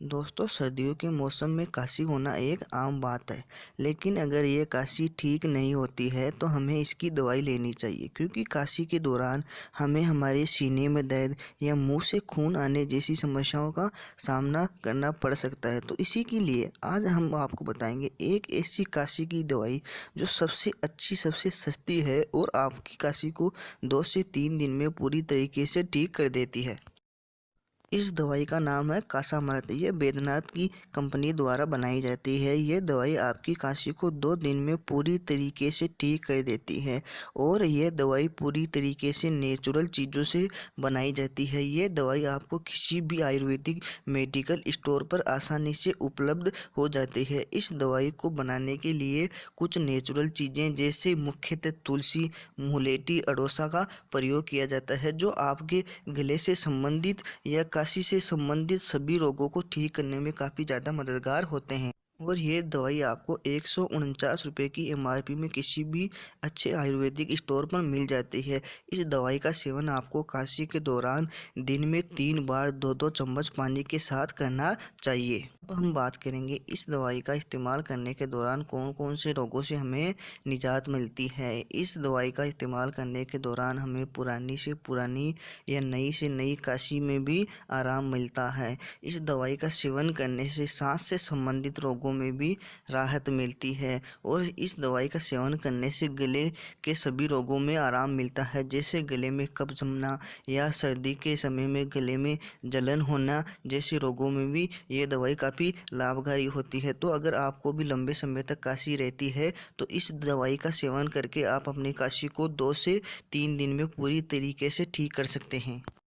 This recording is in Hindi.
दोस्तों, सर्दियों के मौसम में काशी होना एक आम बात है। लेकिन अगर ये काशी ठीक नहीं होती है तो हमें इसकी दवाई लेनी चाहिए, क्योंकि काशी के दौरान हमें हमारे सीने में दर्द या मुंह से खून आने जैसी समस्याओं का सामना करना पड़ सकता है। तो इसी के लिए आज हम आपको बताएंगे एक ऐसी काशी की दवाई जो सबसे अच्छी, सबसे सस्ती है और आपकी काशी को 2 से 3 दिन में पूरी तरीके से ठीक कर देती है। इस दवाई का नाम है कासामृत। ये बैद्यनाथ की कंपनी द्वारा बनाई जाती है। ये दवाई आपकी काशी को 2 दिन में पूरी तरीके से ठीक कर देती है और ये दवाई पूरी तरीके से नेचुरल चीज़ों से बनाई जाती है। ये दवाई आपको किसी भी आयुर्वेदिक मेडिकल स्टोर पर आसानी से उपलब्ध हो जाती है। इस दवाई को बनाने के लिए कुछ नेचुरल चीज़ें जैसे मुख्यतः तुलसी, मुलेठी, अड़ोसा का प्रयोग किया जाता है, जो आपके गले से संबंधित या काशी से संबंधित सभी रोगों को ठीक करने में काफ़ी ज़्यादा मददगार होते हैं। और ये दवाई आपको 149 रुपये की MRP में किसी भी अच्छे आयुर्वेदिक स्टोर पर मिल जाती है। इस दवाई का सेवन आपको काशी के दौरान दिन में 3 बार 2-2 चम्मच पानी के साथ करना चाहिए। अब हम बात करेंगे इस दवाई का इस्तेमाल करने के दौरान कौन कौन से रोगों से हमें निजात मिलती है। इस दवाई का इस्तेमाल करने के दौरान हमें पुरानी से पुरानी या नई से नई काशी में भी आराम मिलता है। इस दवाई का सेवन करने से सांस से संबंधित रोगों में भी राहत मिलती है और इस दवाई का सेवन करने से गले के सभी रोगों में आराम मिलता है, जैसे गले में कब्ज जमना या सर्दी के समय में गले में जलन होना जैसे रोगों में भी ये दवाई काफ़ी लाभकारी होती है। तो अगर आपको भी लंबे समय तक काशी रहती है तो इस दवाई का सेवन करके आप अपनी काशी को 2 से 3 दिन में पूरी तरीके से ठीक कर सकते हैं।